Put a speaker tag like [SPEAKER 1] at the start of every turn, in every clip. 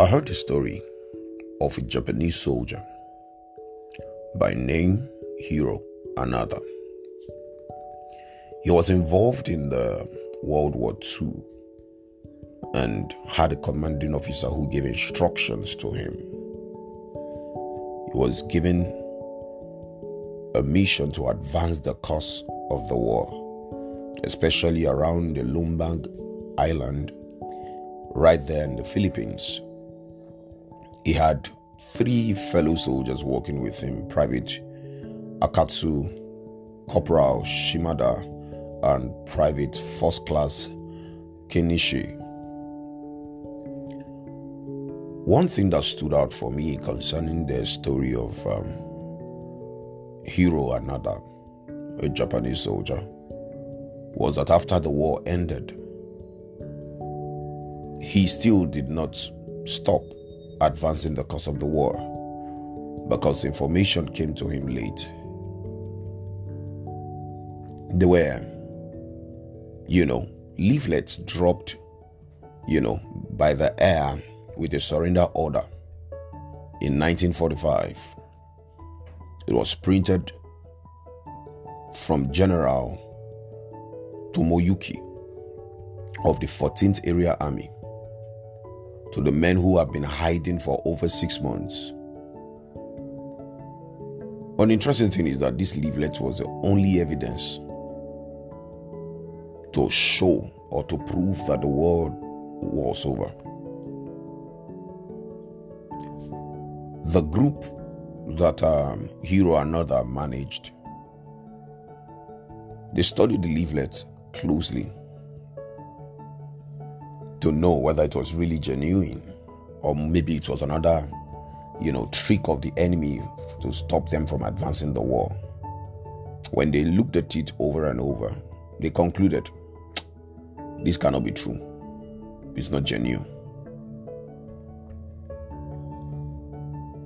[SPEAKER 1] I heard the story of a Japanese soldier by name Hiro Anada. He was involved in the World War II and had a commanding officer who gave instructions to him. He was given a mission to advance the cause of the war, especially around the Lombang Island, right there in the Philippines. He had 3 fellow soldiers working with him: Private Akatsu, Corporal Shimada, and Private First Class Kenichi. One thing that stood out for me concerning the story of Hiro Anada, a Japanese soldier, was that after the war ended, he still did not stop advancing the cause of the war because information came to him late. There were, leaflets dropped, by the air with a surrender order in 1945. It was printed from General Tomoyuki of the 14th Area Army to the men who have been hiding for over 6 months. An interesting thing is that this leaflet was the only evidence to show or to prove that the war was over. The group that Hiro Anada managed, they studied the leaflet closely to know whether it was really genuine or maybe it was another, trick of the enemy to stop them from advancing the war. When they looked at it over and over, they concluded, this cannot be true. It's not genuine.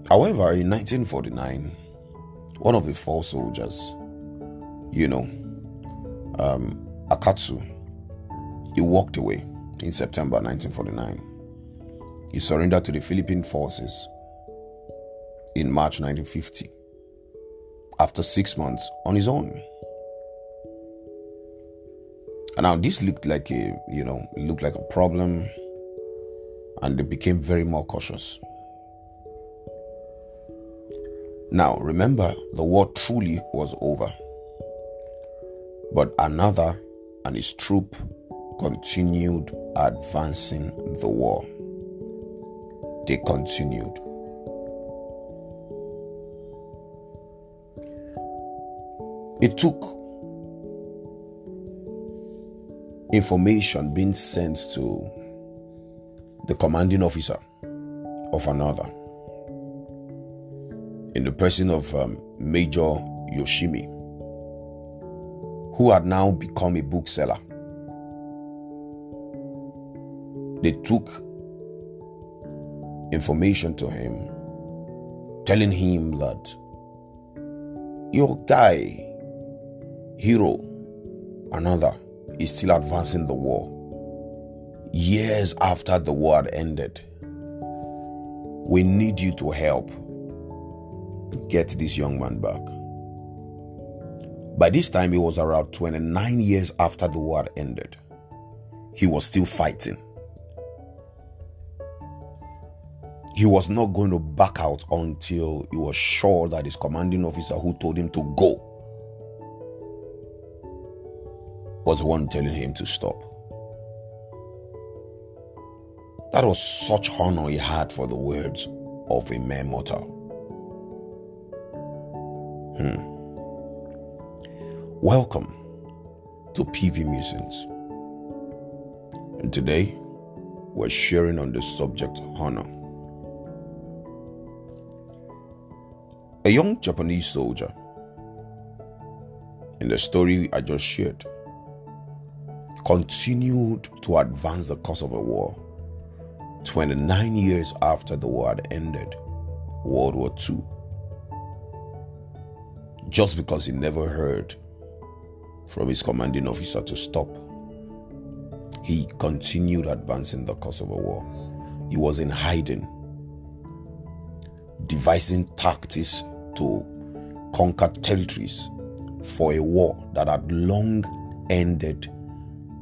[SPEAKER 1] However, in 1949, one of the 4 soldiers, Akatsu, he walked away in September 1949. He surrendered to the Philippine forces in March 1950 after 6 months on his own. And now this looked like a problem, and they became very more cautious. Now, remember, the war truly was over. But Another and his troop continued advancing the war. They continued. It took information being sent to the commanding officer of Another, in the person of Major Yoshimi, who had now become a bookseller. They took information to him, telling him that your guy, Hiro Anada, is still advancing the war. Years after the war had ended, we need you to help get this young man back. By this time, it was around 29 years after the war had ended. He was still fighting. He was not going to back out until he was sure that his commanding officer, who told him to go, was the one telling him to stop. That was such honor he had for the words of a mere mortal. Welcome to PV Musings. And today, we're sharing on the subject honor. A young Japanese soldier, in the story I just shared, continued to advance the cause of a war 29 years after the war had ended, World War II. Just because he never heard from his commanding officer to stop, he continued advancing the cause of a war. He was in hiding, devising tactics to conquer territories for a war that had long ended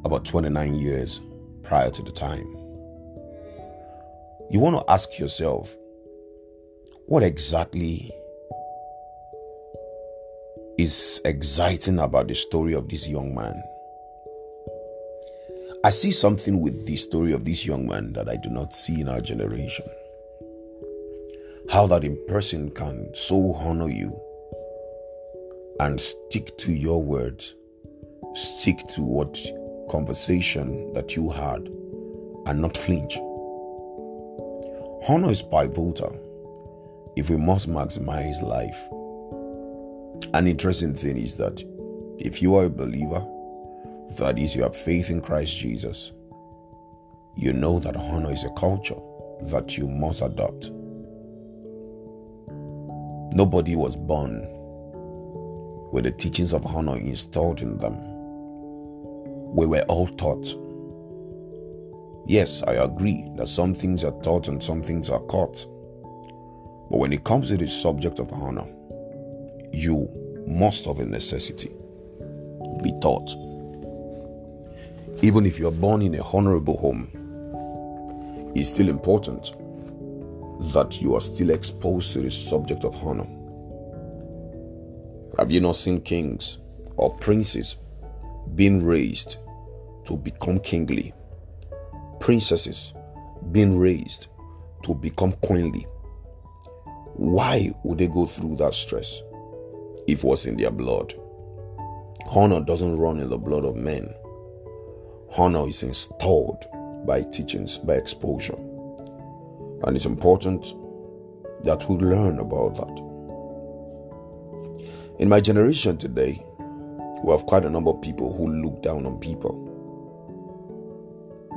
[SPEAKER 1] about 29 years prior to the time. You want to ask yourself, what exactly is exciting about the story of this young man? I see something with the story of this young man that I do not see in our generation. How that a person can so honor you and stick to your words, stick to what conversation that you had, and not flinch. Honor is pivotal if we must maximize life. An interesting thing is that if you are a believer, that is, you have faith in Christ Jesus, you know that honor is a culture that you must adopt. Nobody was born with the teachings of honor installed in them. We were all taught. Yes, I agree that some things are taught and some things are caught. But when it comes to the subject of honor, you must of a necessity be taught. Even if you're born in a honorable home, it's still important that you are still exposed to the subject of honor. Have you not seen kings or princes being raised to become kingly? Princesses being raised to become queenly? Why would they go through that stress if it was in their blood? Honor doesn't run in the blood of men. Honor is installed by teachings, by exposure. And it's important that we learn about that. In my generation today, we have quite a number of people who look down on people.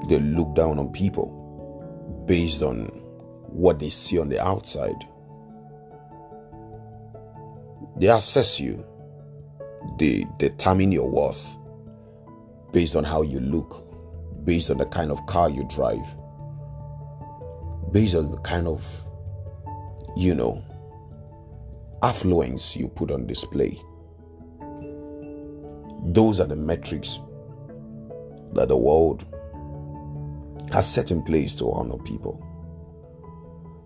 [SPEAKER 1] They look down on people based on what they see on the outside. They assess you. They determine your worth based on how you look, based on the kind of car you drive, based on the kind of, affluence you put on display. Those are the metrics that the world has set in place to honor people.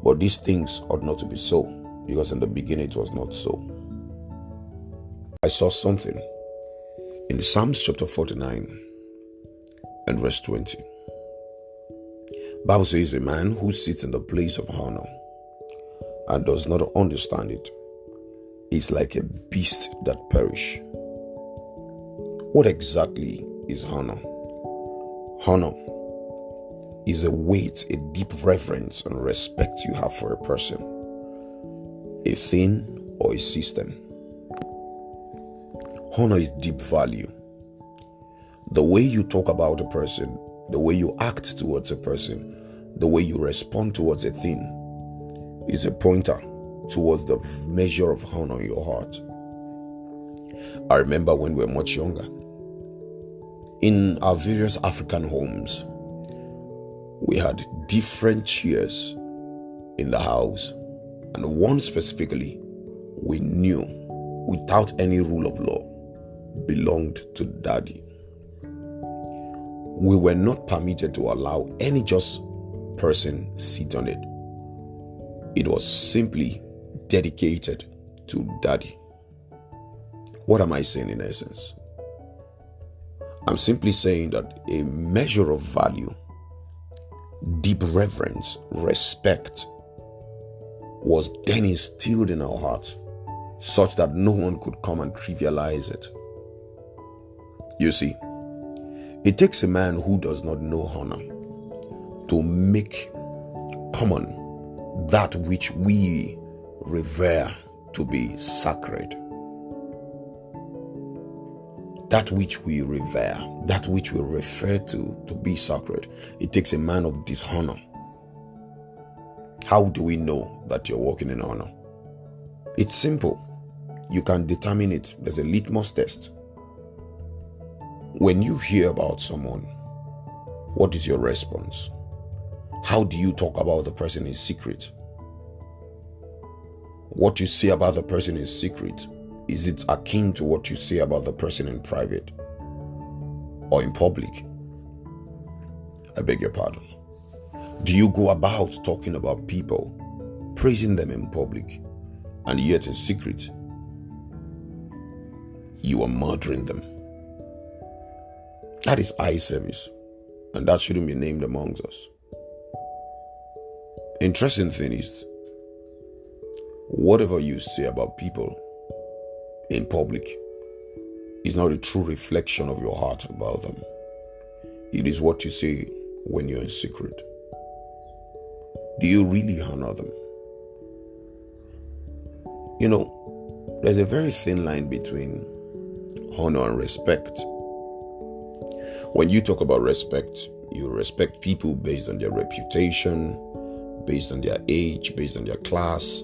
[SPEAKER 1] But these things ought not to be so, because in the beginning it was not so. I saw something in Psalms chapter 49 and verse 20. Bible says, a man who sits in the place of honor and does not understand it is like a beast that perish. What exactly is honor? Honor is a weight, a deep reverence and respect you have for a person, a thing, or a system. Honor is deep value. The way you talk about a person, the way you act towards a person, the way you respond towards a thing is a pointer towards the measure of honor in your heart. I remember when we were much younger, in our various African homes, we had different chairs in the house, and one specifically we knew without any rule of law belonged to Daddy. We were not permitted to allow any just person sit on it. It was simply dedicated to Daddy. What am I saying in essence? I'm simply saying that a measure of value, deep reverence, respect was then instilled in our hearts, such that no one could come and trivialize it. You see, it takes a man who does not know honor to make common that which we revere to be sacred. That which we revere, that which we refer to be sacred. It takes a man of dishonor. How do we know that you're walking in honor? It's simple. You can determine it. There's a litmus test. When you hear about someone, what is your response? How do you talk about the person in secret? What you say about the person in secret, is it akin to what you say about the person in private or in public? I beg your pardon. Do you go about talking about people, praising them in public, and yet in secret, you are murdering them? That is eye service, and that shouldn't be named amongst us. Interesting thing is, whatever you say about people in public is not a true reflection of your heart about them. It is what you say when you're in secret. Do you really honor them? You know, there's a very thin line between honor and respect. When you talk about respect, you respect people based on their reputation, based on their age, based on their class,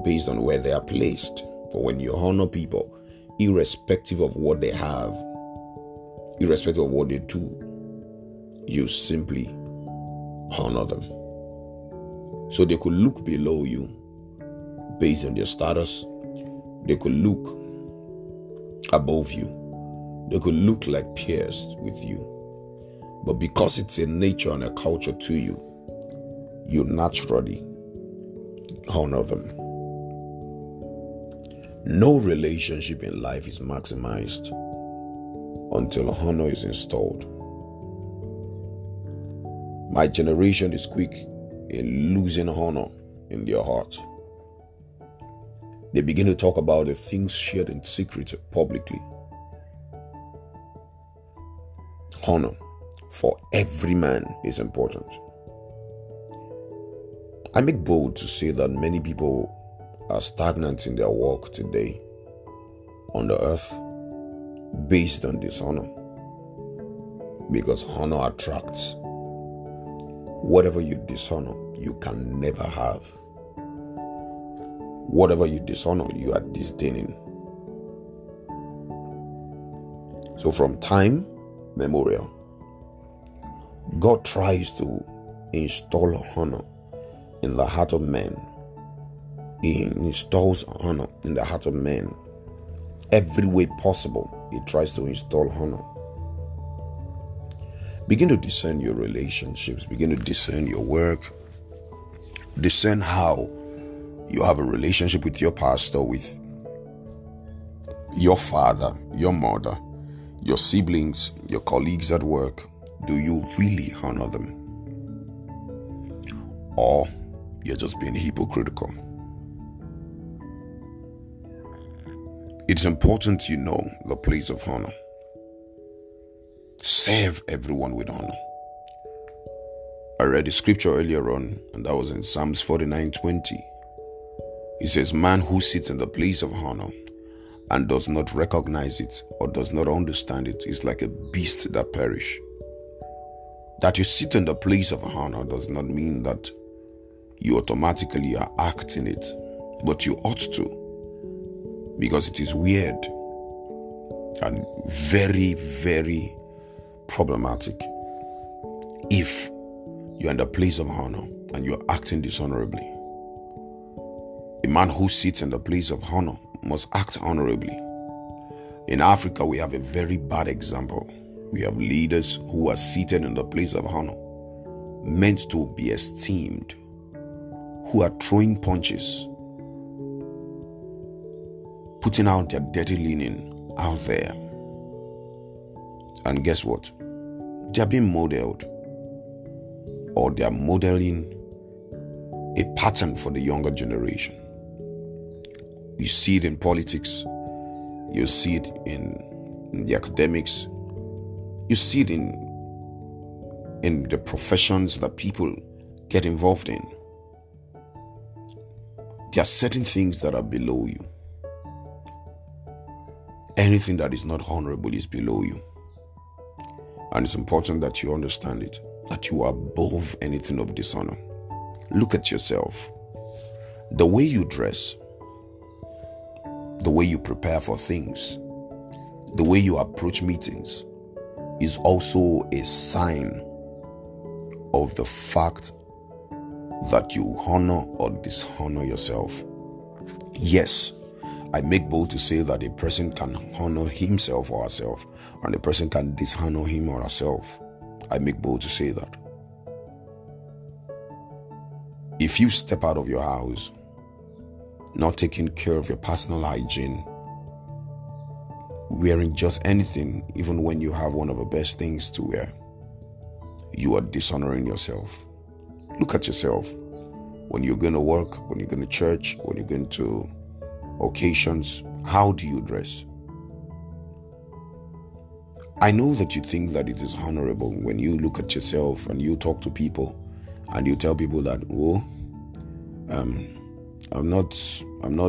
[SPEAKER 1] based on where they are placed. But when you honor people, irrespective of what they have, irrespective of what they do, you simply honor them. So they could look below you based on their status. They could look above you. They could look like peers with you. But because it's a nature and a culture to you, you naturally honor them. No relationship in life is maximized until honor is installed. My generation is quick in losing honor in their heart. They begin to talk about the things shared in secret publicly. Honor for every man is important. I make bold to say that many people are stagnant in their walk today on the earth based on dishonor, because honor attracts. Whatever you dishonor, you can never have. Whatever you dishonor, you are disdaining. So from time memorial, God tries to install honor in the heart of men. He installs honor in the heart of men. Every way possible, He tries to install honor. Begin to discern your relationships. Begin to discern your work. Discern how you have a relationship with your pastor, with your father, your mother, your siblings, your colleagues at work. Do you really honor them? Or you're just being hypocritical? It's important you know the place of honor. Serve everyone with honor. I read the scripture earlier on, and that was in Psalms 49:20. It says, man who sits in the place of honor and does not recognize it or does not understand it is like a beast that perish. That you sit in the place of honor does not mean that you automatically are acting it, but you ought to, because it is weird and very, very problematic if you're in the place of honor and you're acting dishonorably. A man who sits in the place of honor must act honorably. In Africa, we have a very bad example. We have leaders who are seated in the place of honor, meant to be esteemed, who are throwing punches, putting out their dirty linen out there. And guess what? They are being modeled, or they are modeling a pattern for the younger generation. You see it in politics, you see it in the academics, you see it in the professions that people get involved in. There are certain things that are below you. Anything that is not honorable is below you. And it's important that you understand it, that you are above anything of dishonor. Look at yourself. The way you dress, the way you prepare for things, the way you approach meetings is also a sign of the fact that you honor or dishonor yourself. Yes, I make bold to say that a person can honor himself or herself, and a person can dishonor him or herself. I make bold to say that. If you step out of your house not taking care of your personal hygiene, wearing just anything, even when you have one of the best things to wear, you are dishonoring yourself. Look at yourself. When you're going to work, when you're going to church, when you're going to occasions, how do you dress? I know that you think that it is honorable when you look at yourself and you talk to people and you tell people that, I'm not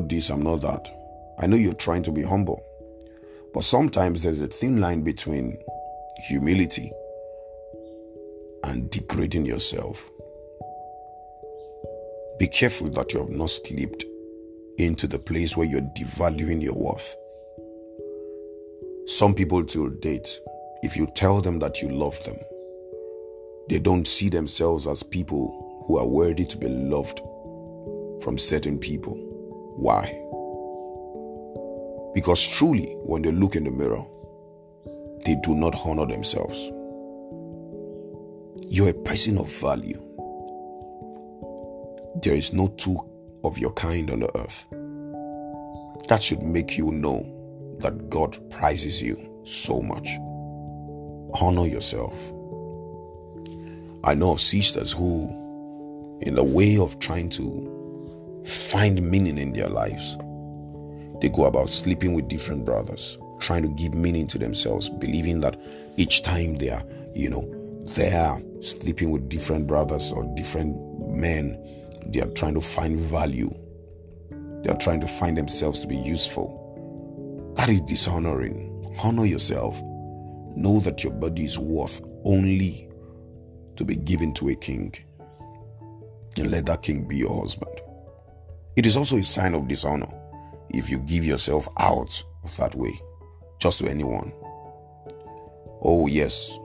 [SPEAKER 1] this, I'm not that. I know you're trying to be humble, but sometimes there's a thin line between humility and degrading yourself. Be careful that you have not slipped into the place where you're devaluing your worth. Some people till date, if you tell them that you love them, they don't see themselves as people who are worthy to be loved from certain people. Why? Because truly, when they look in the mirror, they do not honor themselves. You're a person of value. There is no two of your kind on the earth. That should make you know that God prizes you so much. Honor yourself. I know of sisters who, in the way of trying to find meaning in their lives, they go about sleeping with different brothers, trying to give meaning to themselves, believing that each time they are sleeping with different brothers or different men, they are trying to find value. They are trying to find themselves to be useful. That is dishonoring. Honor yourself. Know that your body is worth only to be given to a king. And let that king be your husband. It is also a sign of dishonor if you give yourself out that way, just to anyone. Oh yes,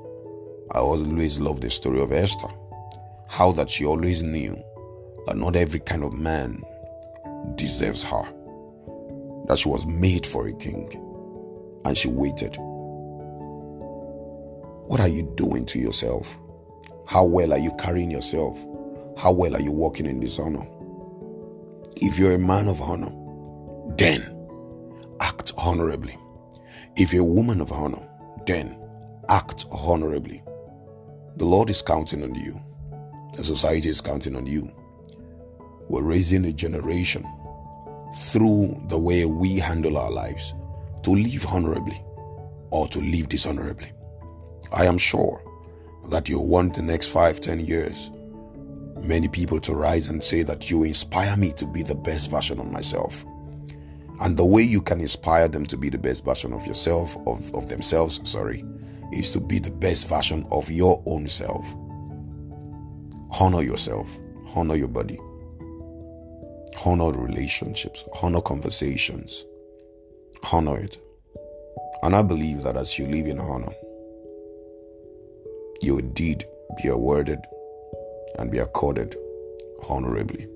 [SPEAKER 1] I always love the story of Esther. How that she always knew that not every kind of man deserves her. That she was made for a king. And she waited. What are you doing to yourself? How well are you carrying yourself? How well are you walking in dishonor? If you're a man of honor, then act honorably. If you're a woman of honor, then act honorably. The Lord is counting on you. The society is counting on you. We're raising a generation through the way we handle our lives to live honorably or to live dishonorably. I am sure that you want the next 5-10 years many people to rise and say that you inspire me to be the best version of myself. And the way you can inspire them to be the best version of yourself, of themselves, is to be the best version of your own self. Honor yourself. Honor your body. Honor relationships. Honor conversations. Honor it. And I believe that as you live in honor, you will indeed be awarded and be accorded honorably.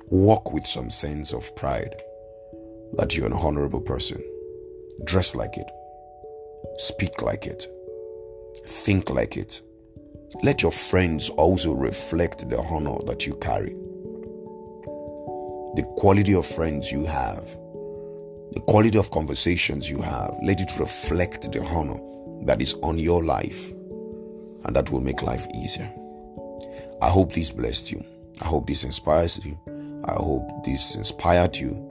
[SPEAKER 1] Walk with some sense of pride that you're an honorable person. Dress like it. Speak like it. Think like it. Let your friends also reflect the honor that you carry. The quality of friends you have, the quality of conversations you have, let it reflect the honor that is on your life, and that will make life easier. I hope this blessed you. I hope this inspires you. I hope this inspired you.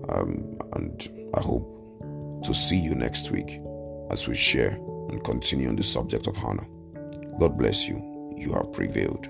[SPEAKER 1] And I hope to see you next week as we share and continue on the subject of honor. God bless you. You have prevailed.